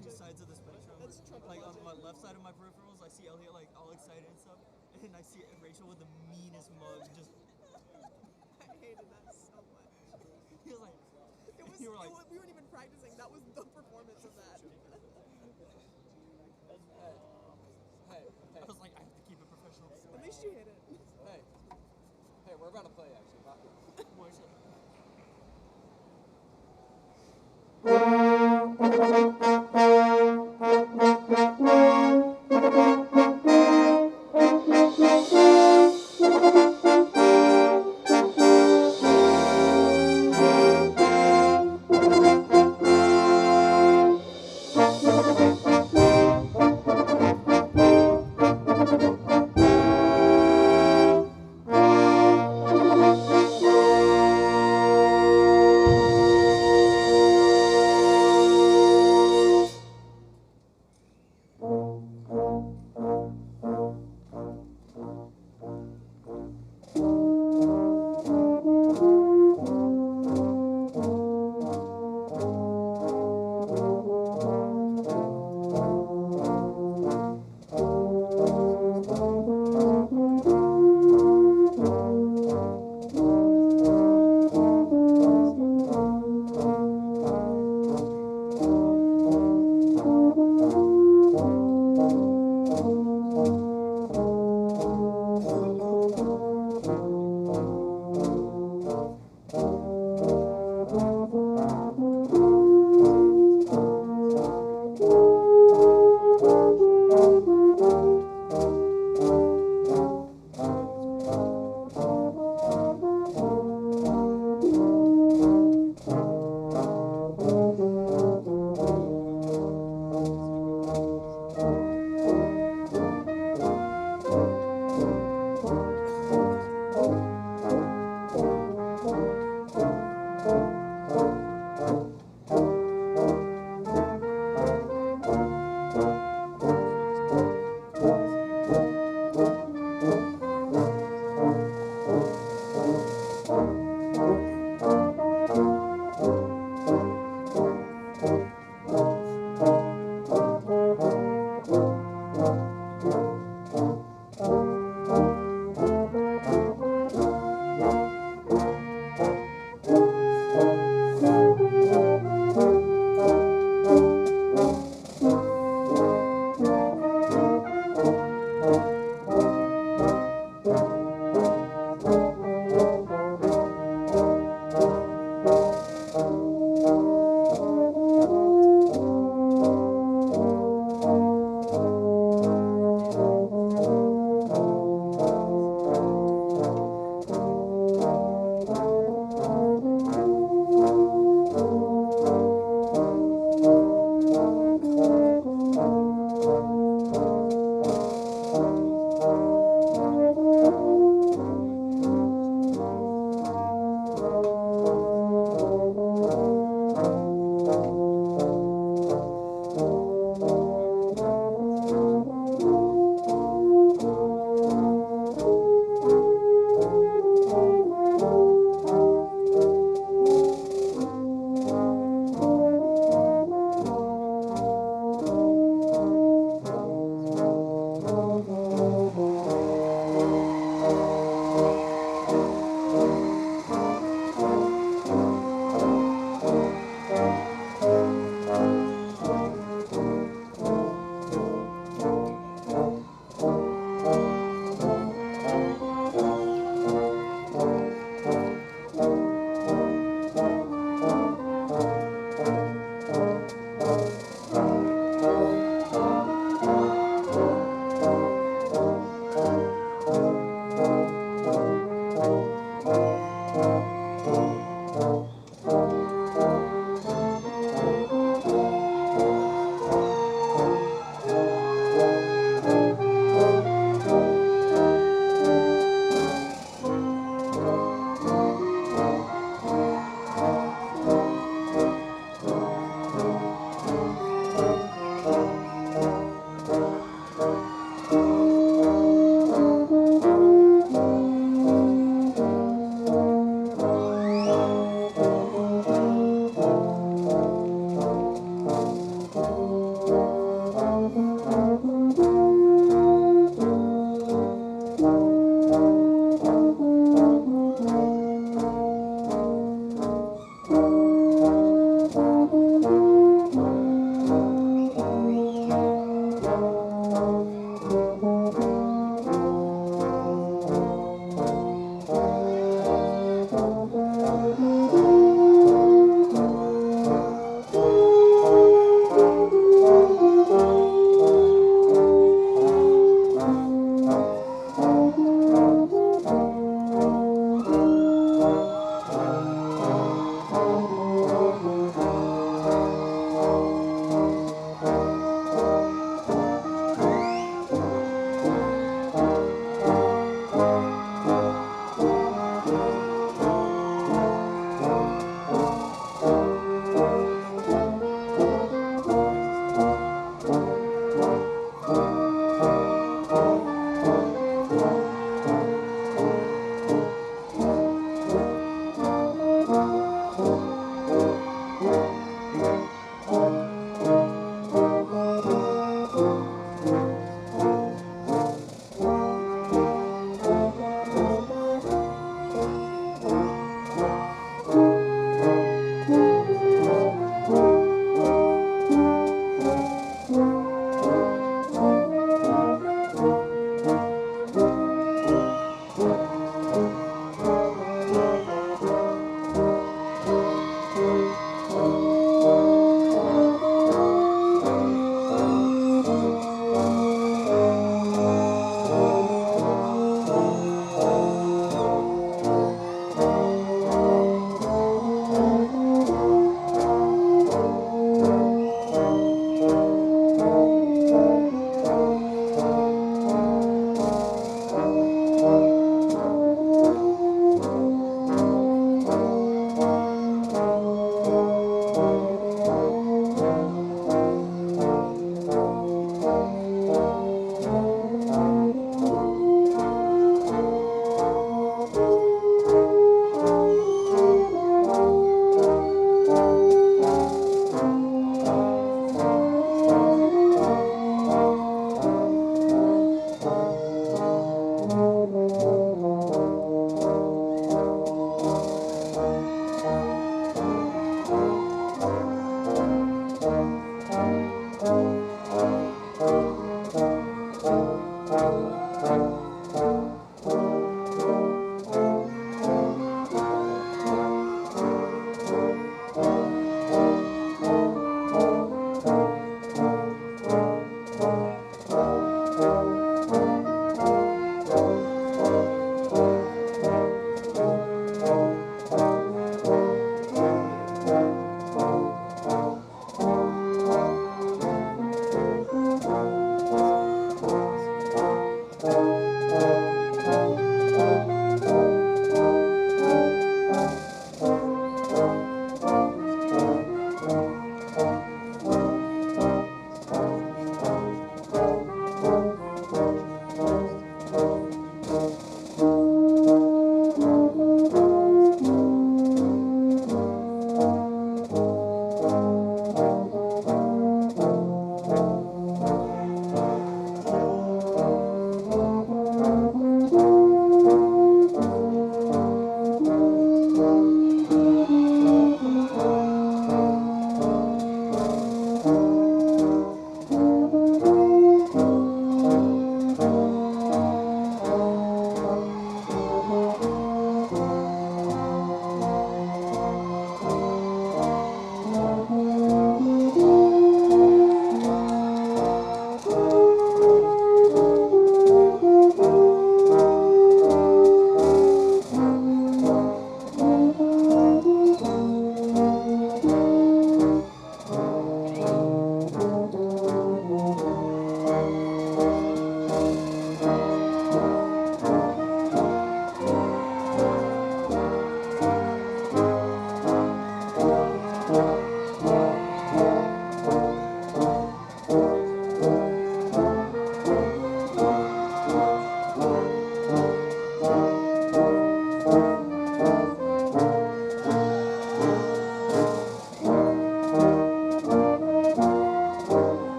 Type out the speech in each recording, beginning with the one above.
two sides of the spectrum. That's Trump Like on logic. my left side of my peripherals, I see Elliot like all excited and stuff, and then I see Rachel with the meanest mug. Just I hated that so much. he was like, It was, you were like, we weren't even practicing. That was the performance of that. Hey. I was like, I have to keep it professional. At least you hit it. Hey, we're about to play actually. More shit.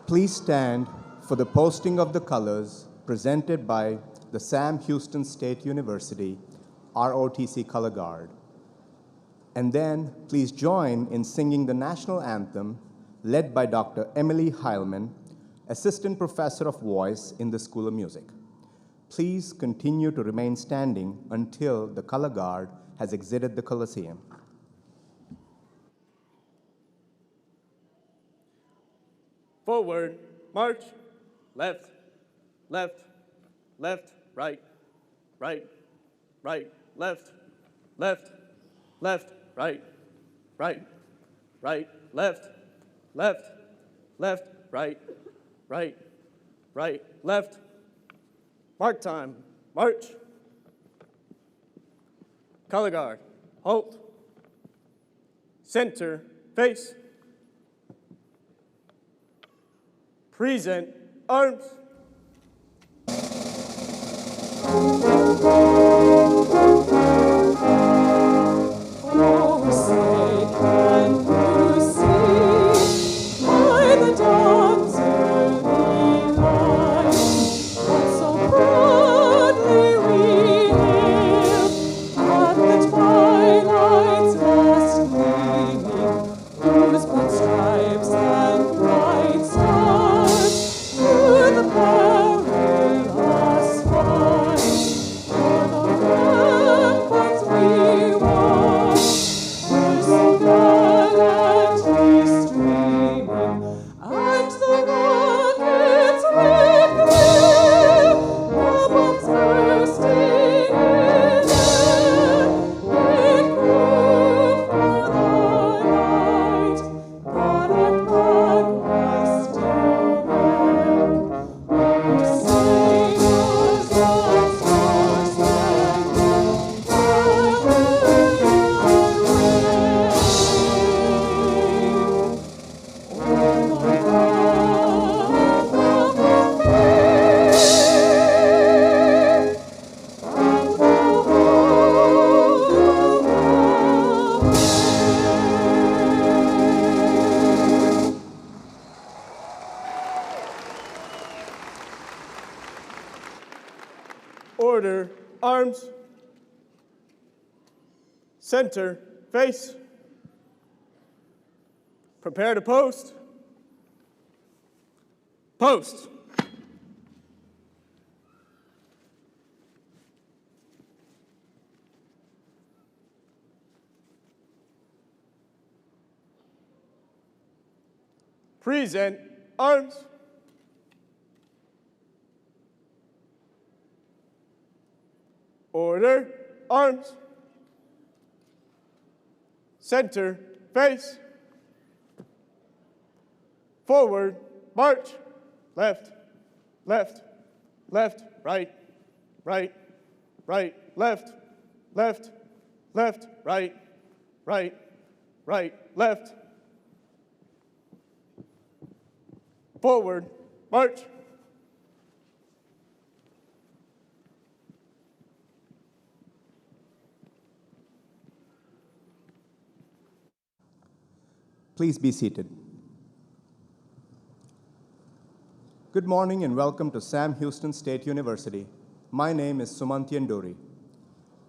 Please stand for the posting of the colors presented by the Sam Houston State University ROTC Color Guard. And then please join in singing the national anthem led by Dr. Emily Heilman, Assistant Professor of Voice in the School of Music. Please continue to remain standing until the Color Guard has exited the Coliseum. Forward, march, left, left, left, right, right, right, left, left, left, right, right, right, left, left, left, right, right, right, left. Mark time, march. Color guard, halt. Center, face. Present, arms. Oh, say, can you see by the dawn's early light what so proudly we arms, center, face. Prepare to post. Post. Present arms. Order, arms. Center, face. Forward, march. Left, left, left, right, right, right, left, left, left, right, right, right, left. Forward, march. Please be seated. Good morning and welcome to Sam Houston State University. My name is Sumanthian Duri.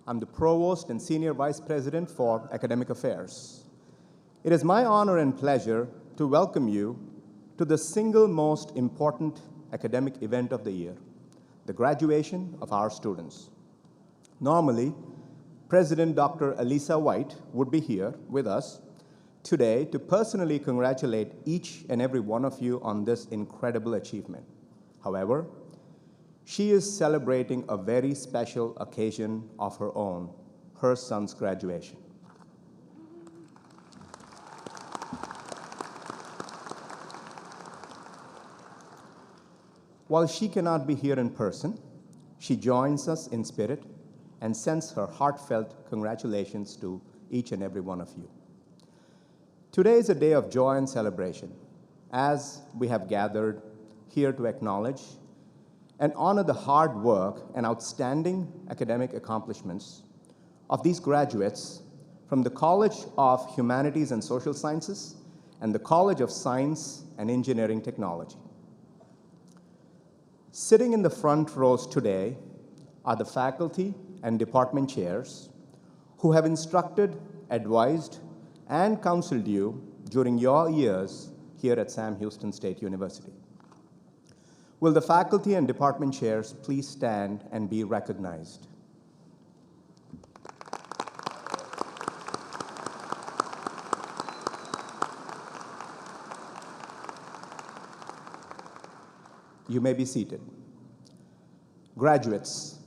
I'm the Provost and Senior Vice President for Academic Affairs. It is my honor and pleasure to welcome you to the single most important academic event of the year, the graduation of our students. Normally, President Dr. Elisa White would be here with us today to personally congratulate each and every one of you on this incredible achievement. However, she is celebrating a very special occasion of her own, her son's graduation. While she cannot be here in person, she joins us in spirit and sends her heartfelt congratulations to each and every one of you. Today is a day of joy and celebration, as we have gathered here to acknowledge and honor the hard work and outstanding academic accomplishments of these graduates from the College of Humanities and Social Sciences and the College of Science and Engineering Technology. Sitting in the front rows today are the faculty and department chairs who have instructed, advised, and counseled you during your years here at Sam Houston State University. Will the faculty and department chairs please stand and be recognized? You may be seated. Graduates,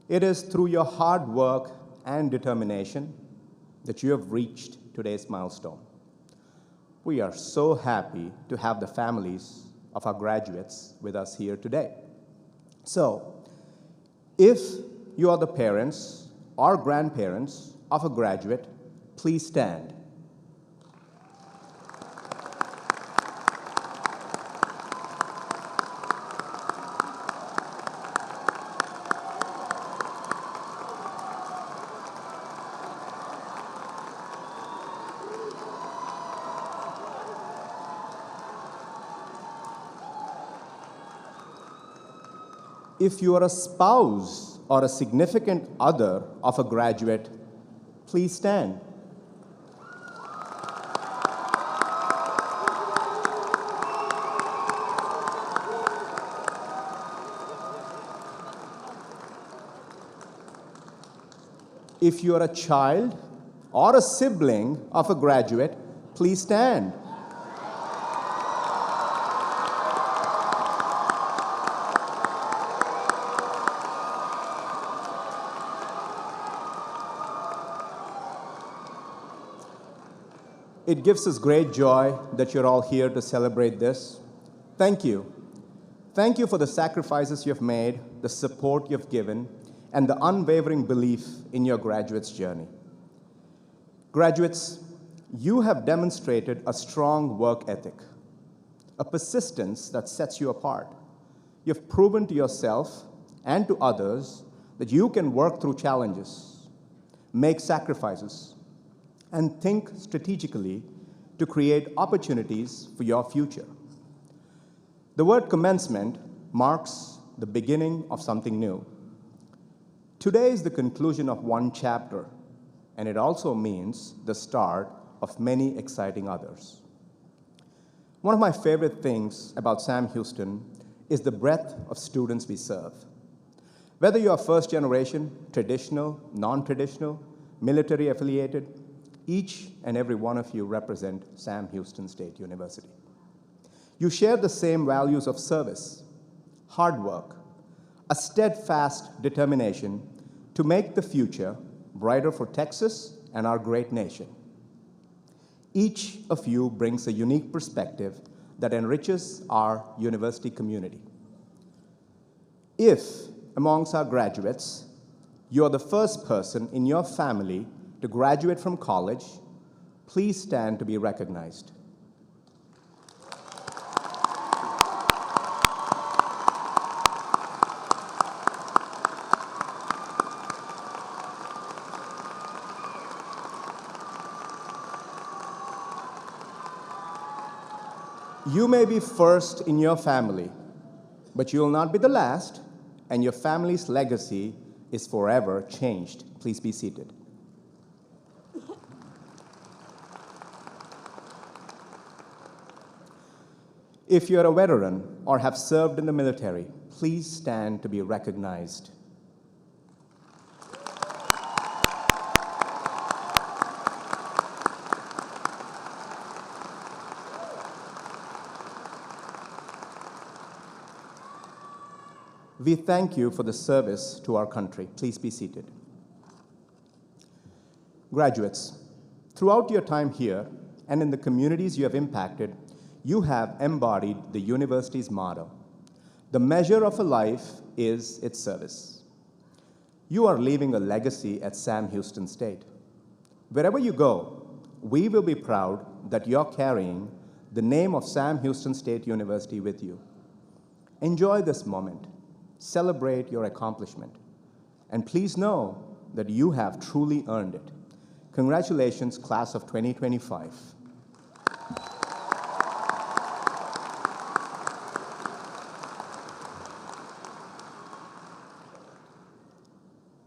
it is through your hard work and determination that you have reached today's milestone. We are so happy to have the families of our graduates with us here today. So, if you are the parents or grandparents of a graduate, please stand. If you are a spouse or a significant other of a graduate, please stand. If you are a child or a sibling of a graduate, please stand. It gives us great joy that you're all here to celebrate this. Thank you. Thank you for the sacrifices you've made, the support you've given, and the unwavering belief in your graduates' journey. Graduates, you have demonstrated a strong work ethic, a persistence that sets you apart. You've proven to yourself and to others that you can work through challenges, make sacrifices, and think strategically to create opportunities for your future. The word commencement marks the beginning of something new. Today is the conclusion of one chapter, and it also means the start of many exciting others. One of my favorite things about Sam Houston is the breadth of students we serve. Whether you are first generation, traditional, non-traditional, military affiliated, each and every one of you represent Sam Houston State University. You share the same values of service, hard work, a steadfast determination to make the future brighter for Texas and our great nation. Each of you brings a unique perspective that enriches our university community. If, amongst our graduates, you are the first person in your family to graduate from college, please stand to be recognized. You may be first in your family, but you will not be the last, and your family's legacy is forever changed. Please be seated. If you're a veteran or have served in the military, please stand to be recognized. We thank you for the service to our country. Please be seated. Graduates, throughout your time here and in the communities you have impacted, you have embodied the university's motto. The measure of a life is its service. You are leaving a legacy at Sam Houston State. Wherever you go, we will be proud that you're carrying the name of Sam Houston State University with you. Enjoy this moment. Celebrate your accomplishment. And please know that you have truly earned it. Congratulations, class of 2025.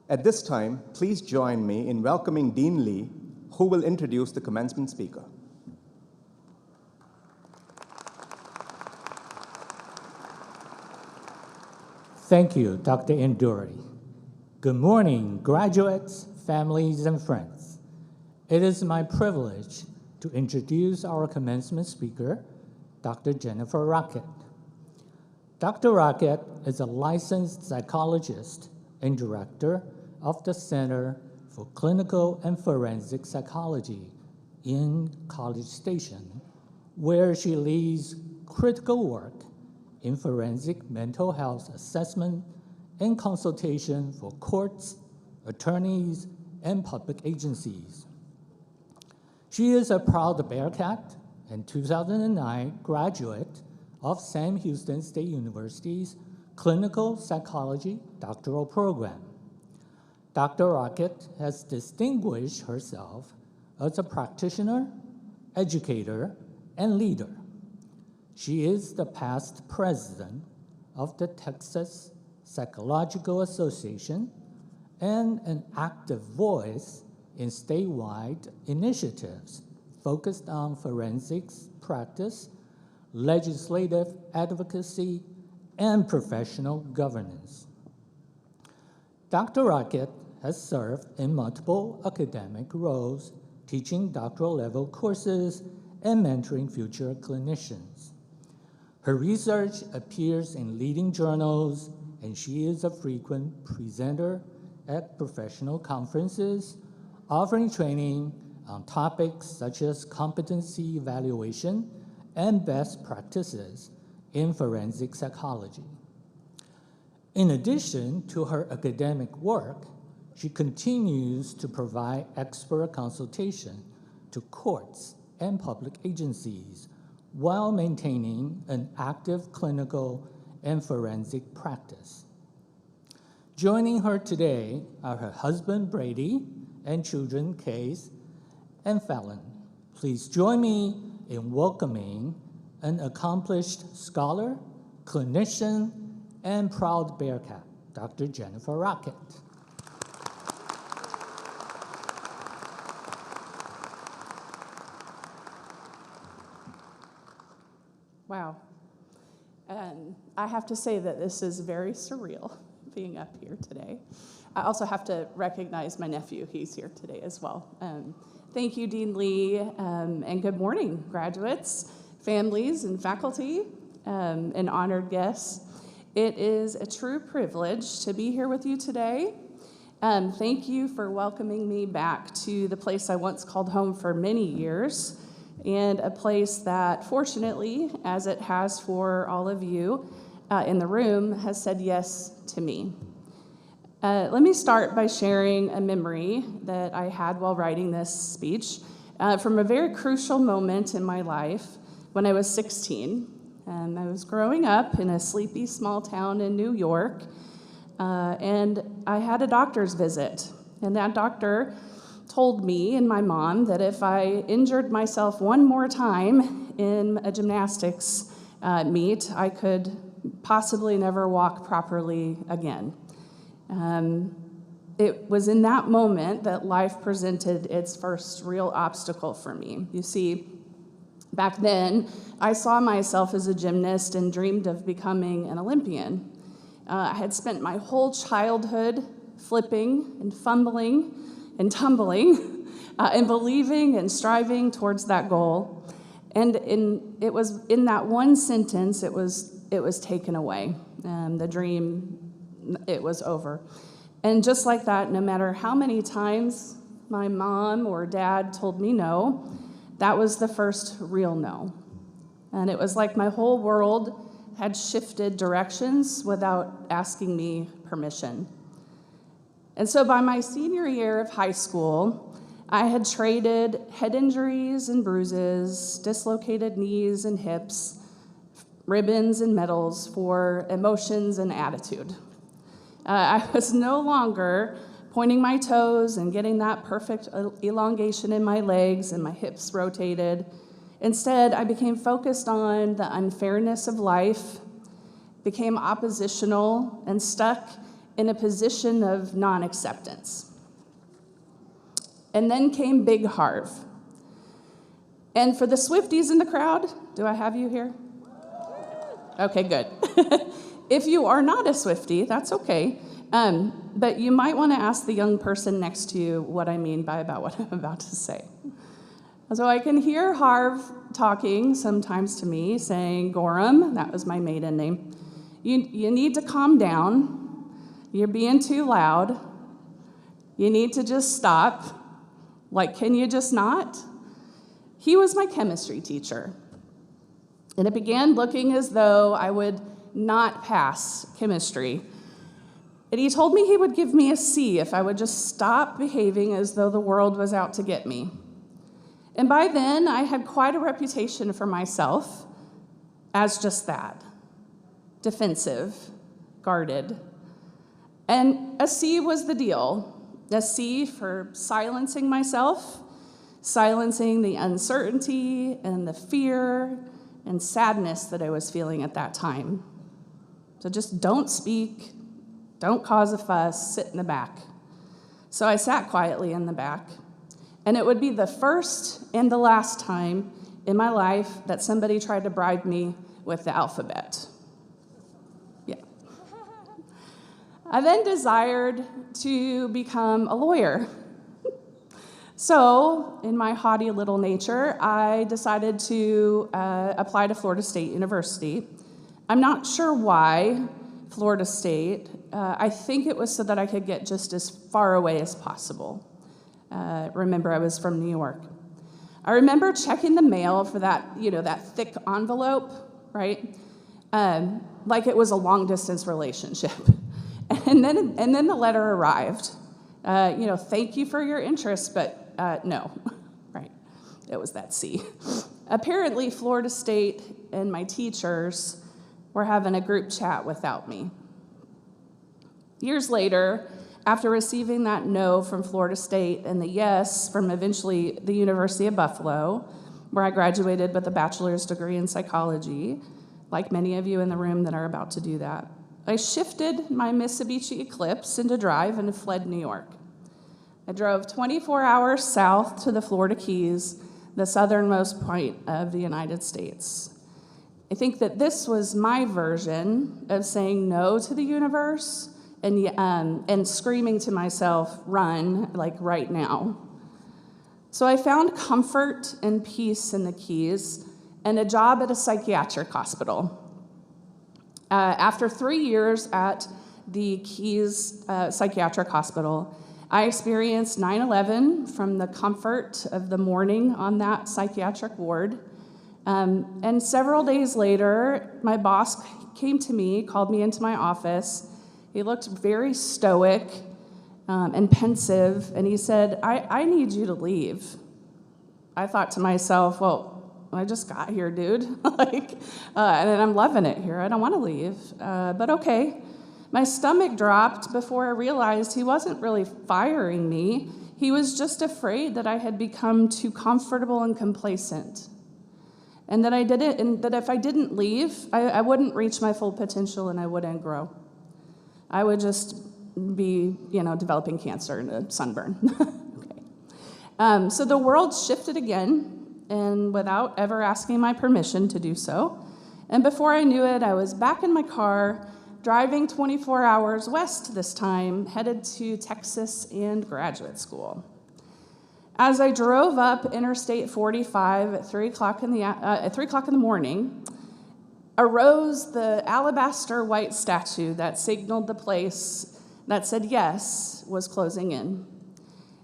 At this time, please join me in welcoming Dean Lee, who will introduce the commencement speaker. Thank you, Dr. Enduri. Good morning, graduates, families, and friends. It is my privilege to introduce our commencement speaker, Dr. Jennifer Rocket. Dr. Rocket is a licensed psychologist and director of the Center for Clinical and Forensic Psychology in College Station, where she leads critical work in forensic mental health assessment and consultation for courts, attorneys, and public agencies. She is a proud Bearcat and 2009 graduate of Sam Houston State University's Clinical Psychology doctoral program. Dr. Rocket has distinguished herself as a practitioner, educator, and leader. She is the past president of the Texas Psychological Association and an active voice in statewide initiatives focused on forensics practice, legislative advocacy, and professional governance. Dr. Rocket has served in multiple academic roles, teaching doctoral level courses and mentoring future clinicians. Her research appears in leading journals, and she is a frequent presenter at professional conferences, offering training on topics such as competency evaluation and best practices in forensic psychology. In addition to her academic work, she continues to provide expert consultation to courts and public agencies while maintaining an active clinical and forensic practice. Joining her today are her husband, Brady, and children, Case and Fallon. Please join me in welcoming an accomplished scholar, clinician, and proud Bearcat, Dr. Jennifer Rocket. Wow. I have to say that this is very surreal, being up here today. I also have to recognize my nephew. He's here today as well. Thank you, Dean Lee, and good morning, graduates, families, and faculty, and honored guests. It is a true privilege to be here with you today. Thank you for welcoming me back to the place I once called home for many years, and a place that, fortunately, as it has for all of you in the room, has said yes to me. Let me start by sharing a memory that I had while writing this speech from a very crucial moment in my life when I was 16. I was growing up in a sleepy small town in New York, and I had a doctor's visit. And that doctor told me and my mom that if I injured myself one more time in a gymnastics meet, I could possibly never walk properly again. It was in that moment that life presented its first real obstacle for me. You see, back then, I saw myself as a gymnast and dreamed of becoming an Olympian. I had spent my whole childhood flipping and fumbling and tumbling and believing and striving towards that goal. And it was in that one sentence, it was taken away. The dream, it was over. And just like that, no matter how many times my mom or dad told me no, that was the first real no. And it was like my whole world had shifted directions without asking me permission. And so by my senior year of high school, I had traded head injuries and bruises, dislocated knees and hips, ribbons and medals for emotions and attitude. I was no longer pointing my toes and getting that perfect elongation in my legs and my hips rotated. Instead, I became focused on the unfairness of life, became oppositional, and stuck in a position of non-acceptance. And then came Big Harv. And for the Swifties in the crowd, do I have you here? Okay, good. If you are not a Swiftie, that's okay. But you might want to ask the young person next to you what I mean by about what I'm about to say. So I can hear Harv talking sometimes to me, saying, Gorham, that was my maiden name, you need to calm down. You're being too loud. You need to just stop. Like, can you just not? He was my chemistry teacher. And it began looking as though I would not pass chemistry. And he told me he would give me a C if I would just stop behaving as though the world was out to get me. And by then, I had quite a reputation for myself as just that, defensive, guarded. And a C was the deal, a C for silencing myself, silencing the uncertainty and the fear and sadness that I was feeling at that time. So just don't speak, don't cause a fuss, sit in the back. So I sat quietly in the back, and it would be the first and the last time in my life that somebody tried to bribe me with the alphabet. Yeah. I then desired to become a lawyer. So, in my haughty little nature, I decided to apply to Florida State University. I'm not sure why Florida State. I think it was so that I could get just as far away as possible. Remember, I was from New York. I remember checking the mail for that, that thick envelope, right? Like it was a long-distance relationship. And then the letter arrived. Thank you for your interest, but no, right? It was that C. Apparently, Florida State and my teachers were having a group chat without me. Years later, after receiving that no from Florida State and the yes from eventually the University of Buffalo, where I graduated with a bachelor's degree in psychology, like many of you in the room that are about to do that, I shifted my Mitsubishi Eclipse into drive and fled New York. I drove 24 hours south to the Florida Keys, the southernmost point of the United States. I think that this was my version of saying no to the universe and screaming to myself, run, like right now. So I found comfort and peace in the Keys and a job at a psychiatric hospital. After 3 years at the Keys Psychiatric Hospital, I experienced 9/11 from the comfort of the morning on that psychiatric ward. And several days later, my boss came to me, called me into my office. He looked very stoic and pensive, and he said, I need you to leave. I thought to myself, well, I just got here, dude. And I'm loving it here. I don't want to leave, but okay. My stomach dropped before I realized he wasn't really firing me. He was just afraid that I had become too comfortable and complacent. And that if I didn't leave, I wouldn't reach my full potential and I wouldn't grow. I would just be, developing cancer and a sunburn. Okay. So the world shifted again, and without ever asking my permission to do so. And before I knew it, I was back in my car, driving 24 hours west this time, headed to Texas and graduate school. As I drove up Interstate 45 at 3 o'clock in the morning, arose the alabaster white statue that signaled the place that said yes was closing in.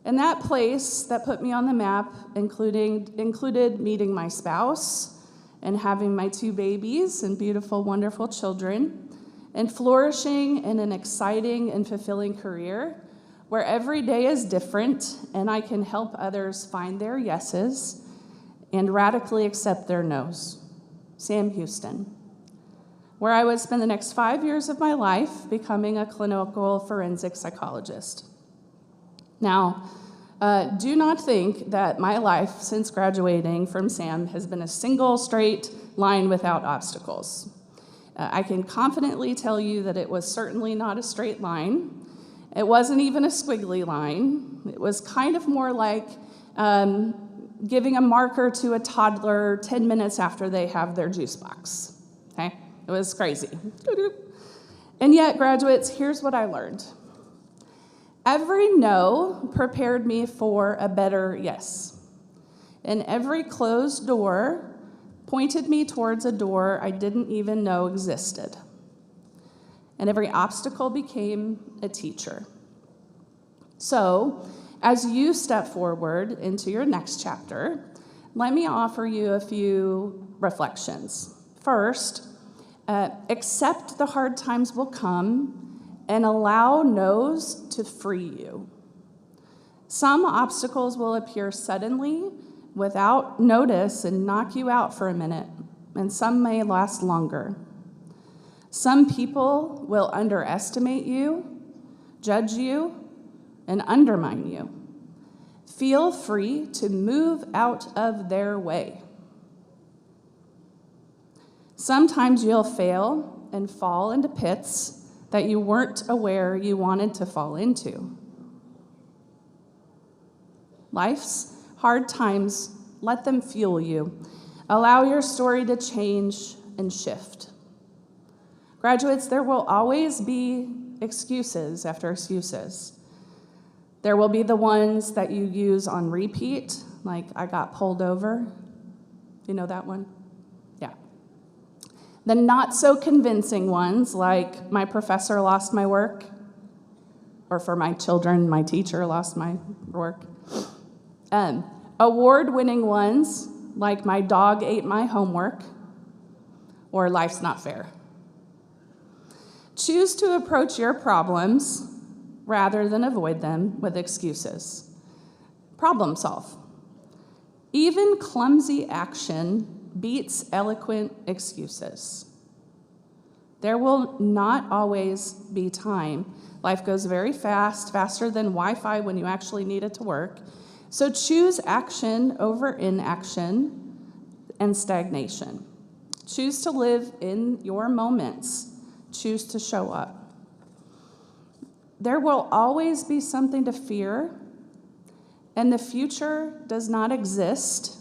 And that place that put me on the map included meeting my spouse and having my 2 babies and beautiful, wonderful children, and flourishing in an exciting and fulfilling career where every day is different and I can help others find their yeses and radically accept their nos. Sam Houston, where I would spend the next 5 years of my life becoming a clinical forensic psychologist. Now, do not think that my life since graduating from SAM has been a single straight line without obstacles. I can confidently tell you that it was certainly not a straight line. It wasn't even a squiggly line. It was kind of more like giving a marker to a toddler 10 minutes after they have their juice box. Okay? It was crazy. And yet, graduates, here's what I learned. Every no prepared me for a better yes. And every closed door pointed me towards a door I didn't even know existed. And every obstacle became a teacher. So, as you step forward into your next chapter, let me offer you a few reflections. First, accept the hard times will come and allow no's to free you. Some obstacles will appear suddenly without notice and knock you out for a minute, and some may last longer. Some people will underestimate you, judge you, and undermine you. Feel free to move out of their way. Sometimes you'll fail and fall into pits that you weren't aware you wanted to fall into. Life's hard times, let them fuel you. Allow your story to change and shift. Graduates, there will always be excuses after excuses. There will be the ones that you use on repeat, like I got pulled over. You know that one? Yeah. The not so convincing ones, like my professor lost my work, or for my children, my teacher lost my work. Award-winning ones, like my dog ate my homework, or life's not fair. Choose to approach your problems rather than avoid them with excuses. Problem solve. Even clumsy action beats eloquent excuses. There will not always be time. Life goes very fast, faster than Wi-Fi when you actually need it to work. So choose action over inaction and stagnation. Choose to live in your moments. Choose to show up. There will always be something to fear, and the future does not exist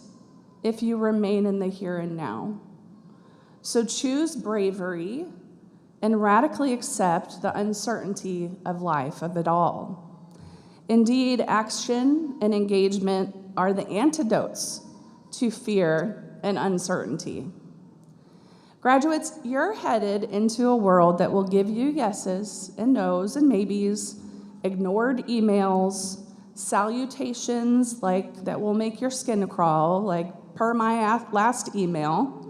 if you remain in the here and now. So choose bravery and radically accept the uncertainty of life, of it all. Indeed, action and engagement are the antidotes to fear and uncertainty. Graduates, you're headed into a world that will give you yeses and nos and maybes, ignored emails, salutations like that will make your skin crawl, like per my last email,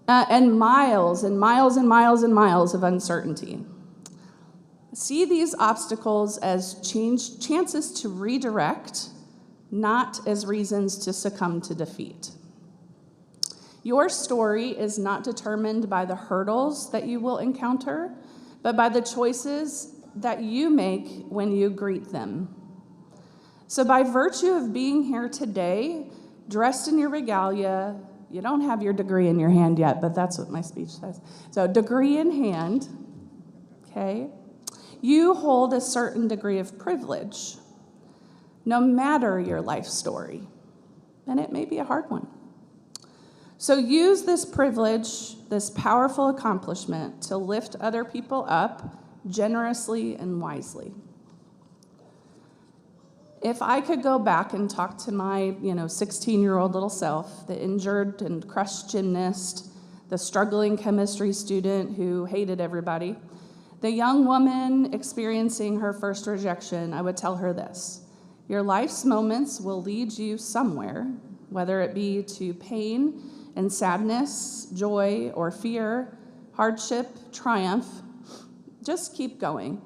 and miles and miles and miles and miles of uncertainty. See these obstacles as chances to redirect, not as reasons to succumb to defeat. Your story is not determined by the hurdles that you will encounter, but by the choices that you make when you greet them. So by virtue of being here today, dressed in your regalia, you don't have your degree in your hand yet, but that's what my speech says. So degree in hand, okay? You hold a certain degree of privilege, no matter your life story, and it may be a hard one. So use this privilege, this powerful accomplishment, to lift other people up generously and wisely. If I could go back and talk to my 16-year-old little self, the injured and crushed gymnast, the struggling chemistry student who hated everybody, the young woman experiencing her first rejection, I would tell her this: your life's moments will lead you somewhere, whether it be to pain and sadness, joy or fear, hardship, triumph. Just keep going.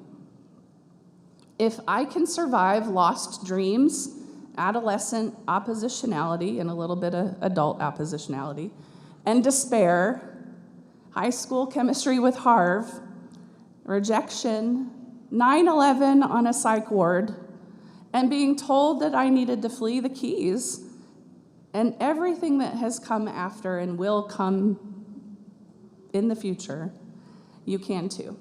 If I can survive lost dreams, adolescent oppositionality, and a little bit of adult oppositionality, and despair, high school chemistry with Harv, rejection, 9/11 on a psych ward, and being told that I needed to flee the Keys, and everything that has come after and will come in the future, you can too.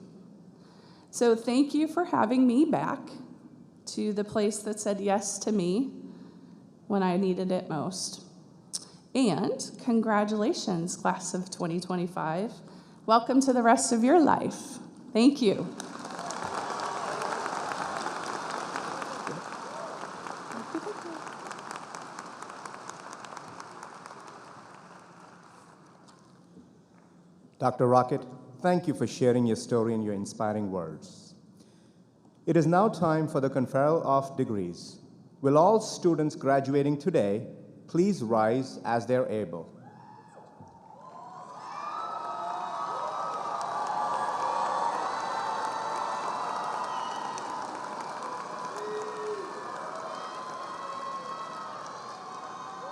So thank you for having me back to the place that said yes to me when I needed it most. And congratulations, class of 2025. Welcome to the rest of your life. Thank you. Dr. Rocket, thank you for sharing your story and your inspiring words. It is now time for the conferral of degrees. Will all students graduating today please rise as they're able?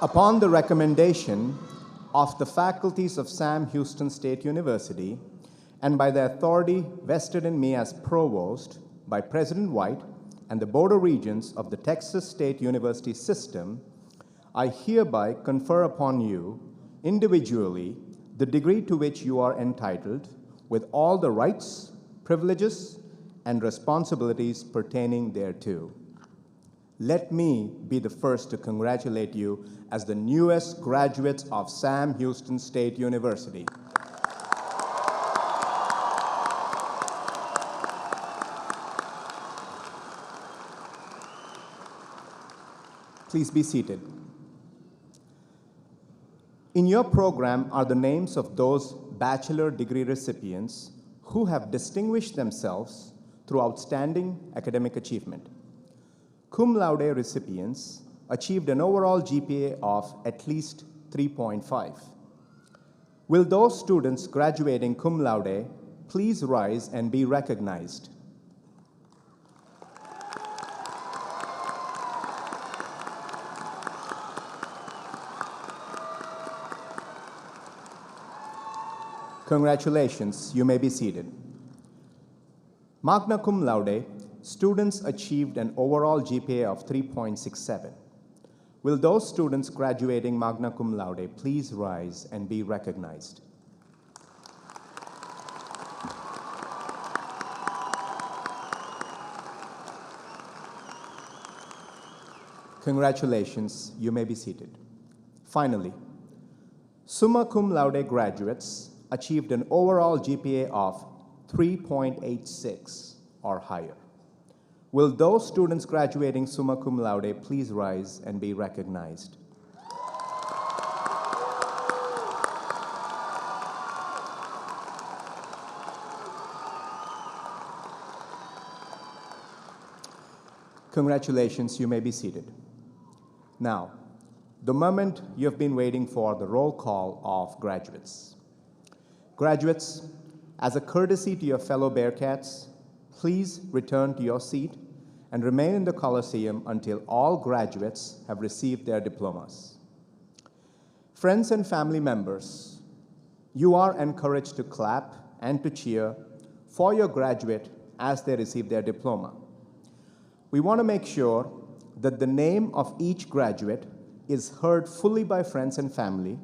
Upon the recommendation of the faculties of Sam Houston State University, and by the authority vested in me as provost by President White and the Board of Regents of the Texas State University System, I hereby confer upon you individually the degree to which you are entitled, with all the rights, privileges, and responsibilities pertaining thereto. Let me be the first to congratulate you as the newest graduates of Sam Houston State University. Please be seated. In your program are the names of those bachelor degree recipients who have distinguished themselves through outstanding academic achievement. Cum laude recipients achieved an overall GPA of at least 3.5. Will those students graduating cum laude please rise and be recognized? Congratulations, you may be seated. Magna cum laude, students achieved an overall GPA of 3.67. Will those students graduating magna cum laude please rise and be recognized? Congratulations, you may be seated. Finally, summa cum laude graduates achieved an overall GPA of 3.86 or higher. Will those students graduating summa cum laude please rise and be recognized? Congratulations, you may be seated. Now, the moment you have been waiting for, the roll call of graduates. Graduates, as a courtesy to your fellow Bearcats, please return to your seat and remain in the Coliseum until all graduates have received their diplomas. Friends and family members, you are encouraged to clap and to cheer for your graduate as they receive their diploma. We want to make sure that the name of each graduate is heard fully by friends and family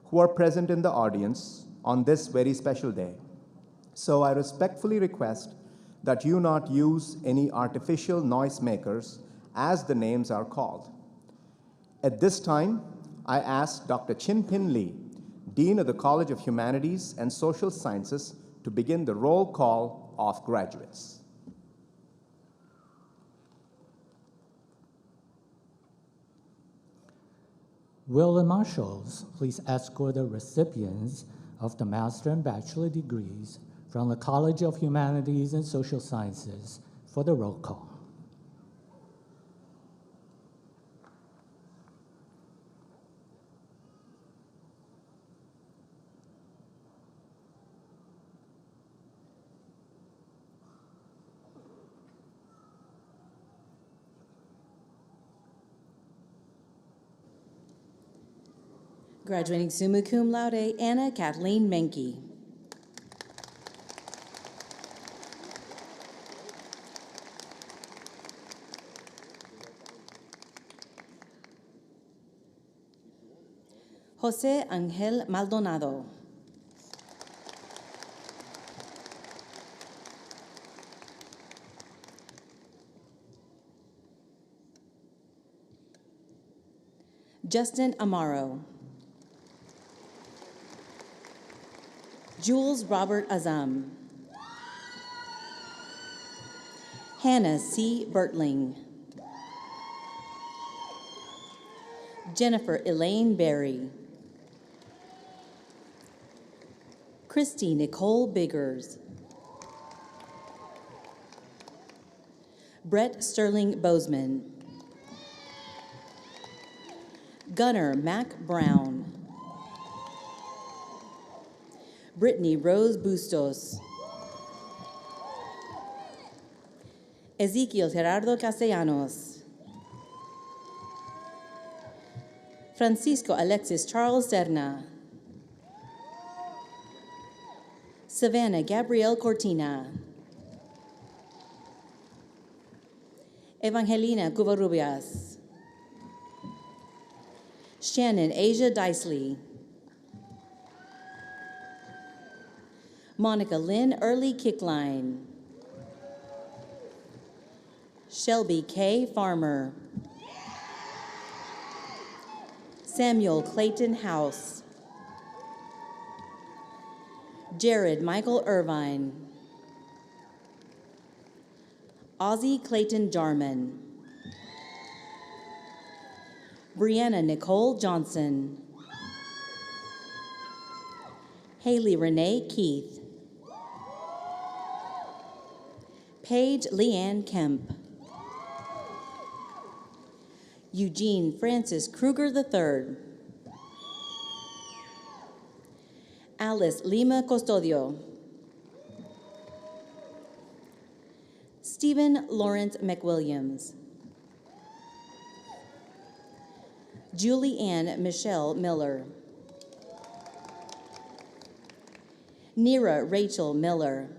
who are present in the audience on this very special day. So I respectfully request that you not use any artificial noisemakers as the names are called. At this time, I ask Dr. Chin Pin Lee, Dean of the College of Humanities and Social Sciences, to begin the roll call of graduates. Will the marshals please escort the recipients of the master and bachelor degrees from the College of Humanities and Social Sciences for the roll call? Graduating summa cum laude, Anna Kathleen Menke. Jose Angel Maldonado. Justin Amaro. Jules Robert Azam. Hannah C. Bertling. Jennifer Elaine Berry. Christy Nicole Biggers. Brett Sterling Bozeman. Gunnar Mac Brown. Brittany Rose Bustos. Ezequiel Gerardo Castellanos. Francisco Alexis Charles Serna. Savannah Gabrielle Cortina. Evangelina Covarrubias. Shannon Asia Dicely. Monica Lynn Early Kickline. Shelby K. Farmer. Samuel Clayton House. Jared Michael Irvine. Ozzie Clayton Jarman. Brianna Nicole Johnson. Haley Renee Keith. Paige Leanne Kemp. Eugene Francis Kruger III. Alice Lima Custodio. Stephen Lawrence McWilliams. Julie Ann Michelle Miller. Nira Rachel Miller.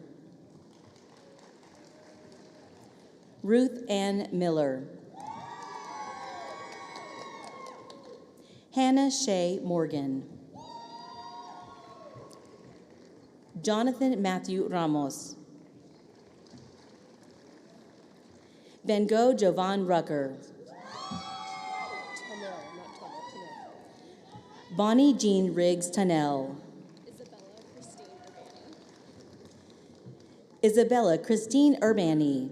Ruth Ann Miller. Hannah Shea Morgan. Jonathan Matthew Ramos. Van Gogh Jovan Rucker. Bonnie Jean Riggs Tunnell. Isabella Isabella Christine Urbani.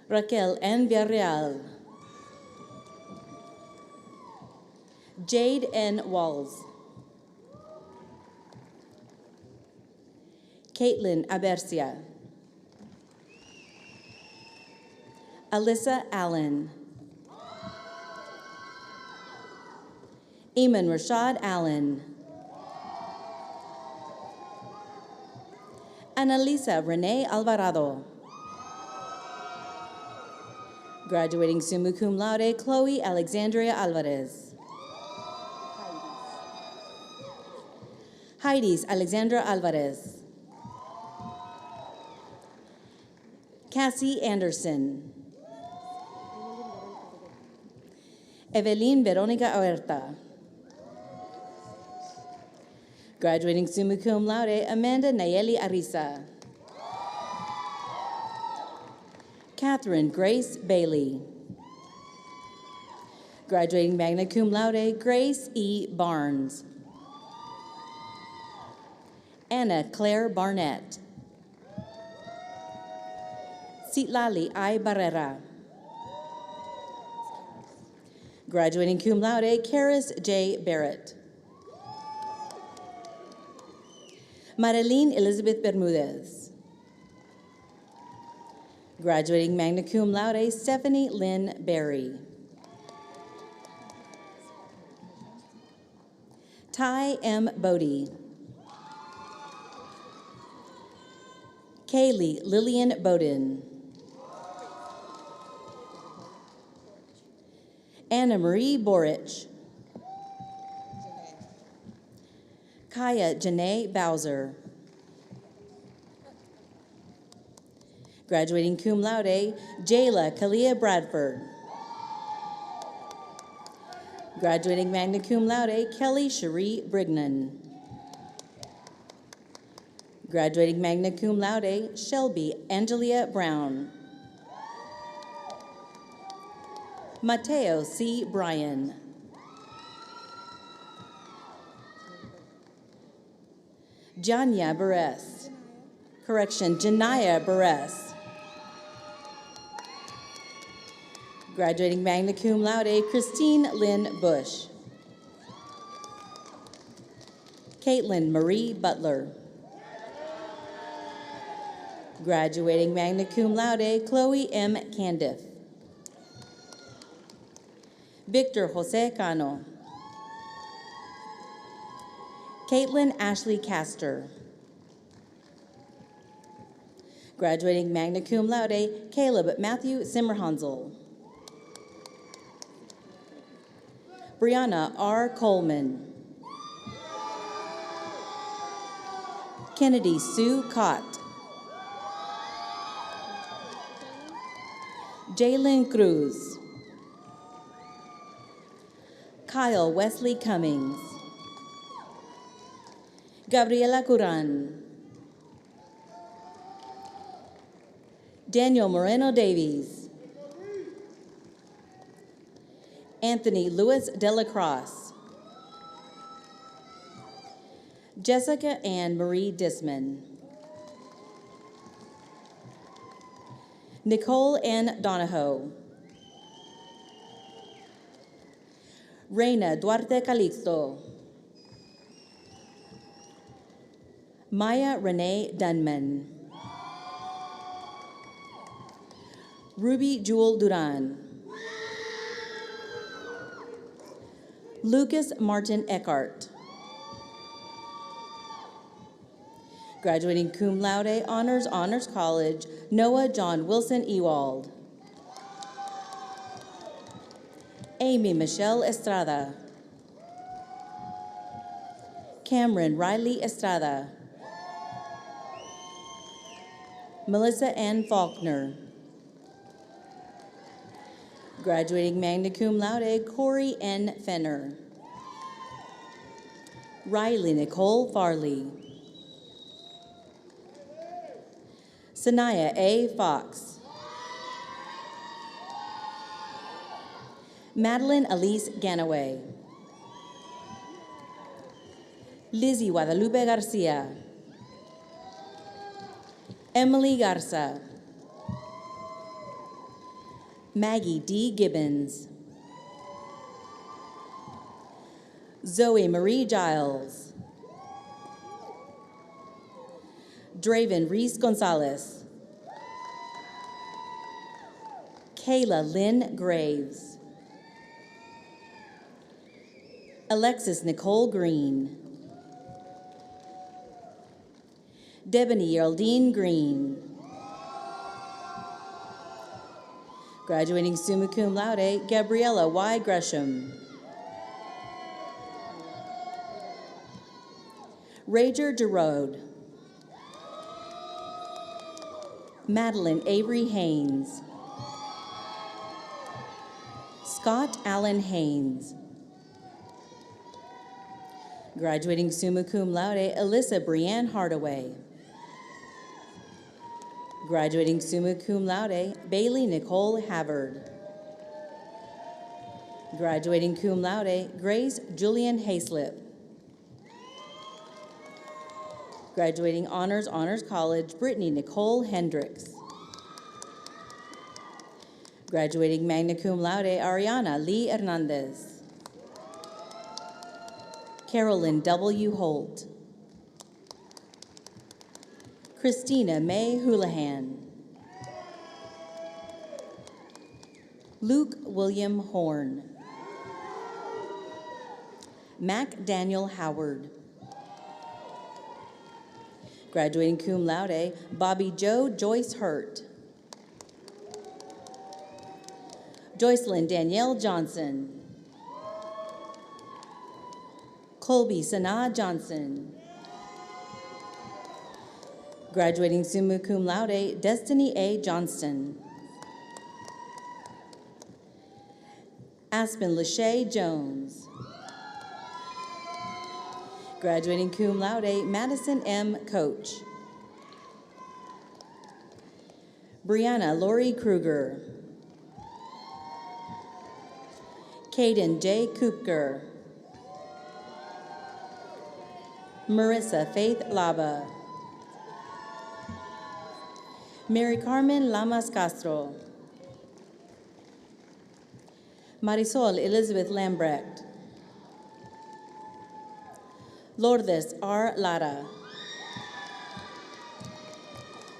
Raquel N. Villarreal. Jade N. Walls. Caitlin Abercia. Alyssa Allen. Eamon Rashad Allen. Annalisa Renee Alvarado. Graduating summa cum laude, Chloe Alexandria Alvarez. Heidi's Alexandra Alvarez. Cassie Anderson. Evelyn Veronica Huerta. Graduating summa cum laude, Amanda Nayeli Arisa. Catherine Grace Bailey. Graduating magna cum laude, Grace E. Barnes. Anna Claire Barnett. Citlali I. Barrera. Graduating cum laude, Karis J. Barrett. Marilyn Elizabeth Bermudez. Graduating magna cum laude, Stephanie Lynn Berry. Ty M. Bodie. Kaylee Lillian Bowden. Anna Marie Borich. Kaya Janae Bowser. Graduating cum laude, Jayla Kalia Bradford. Graduating magna cum laude, Kelly Cherie Brignan. Graduating magna cum laude, Shelby Angelia Brown. Mateo C. Bryan. Janya Beres. Correction, Janaya Beres. Graduating magna cum laude, Christine Lynn Bush. Caitlin Marie Butler. Graduating magna cum laude, Chloe M. Candiff. Victor Jose Cano. Caitlin Ashley Castor. Graduating magna cum laude, Caleb Matthew Simmerhansel. Brianna R. Coleman. Kennedy Sue Cott. Jalen Cruz. Kyle Wesley Cummings. Gabriela Curan. Daniel Moreno Davies. Anthony Lewis Delacrosse. Jessica Ann Marie Disman. Nicole N. Donahoe. Reina Duarte Calixto. Maya Renee Dunman. Ruby Jewel Duran. Lucas Martin Eckhart. Graduating cum laude, Honors College, Noah John Wilson Ewald. Amy Michelle Estrada. Cameron Riley Estrada. Melissa Ann Faulkner. Graduating magna cum laude, Corey N. Fenner. Riley Nicole Farley. Sanaya A. Fox. Madeline Elise Ganaway. Lizzie Guadalupe Garcia. Emily Garza. Maggie D. Gibbons. Zoe Marie Giles. Draven Reese Gonzalez. Kayla Lynn Graves. Alexis Nicole Green. Debony Geraldine Green. Graduating summa cum laude, Gabriella Y. Gresham. Rager DeRode. Madeline Avery Haynes. Scott Allen Haynes. Graduating summa cum laude, Alyssa Brianne Hardaway. Graduating summa cum laude, Bailey Nicole Havard. Graduating cum laude, Grace Julian Hayslip. Graduating honors college, Brittany Nicole Hendricks. Graduating magna cum laude, Ariana Lee Hernandez. Carolyn W. Holt. Christina May Houlihan. Luke William Horn. Mac Daniel Howard. Graduating cum laude, Bobby Joe Joyce Hurt. Joycelyn Danielle Johnson. Colby Sanaa Johnson. Graduating summa cum laude, Destiny A. Johnston. Aspen Lachey Jones. Graduating cum laude, Madison M. Coach. Brianna Lori Kruger. Caden J. Koopker. Marissa Faith Laba. Mary Carmen Lamas Castro. Marisol Elizabeth Lambrecht. Lourdes R. Lara.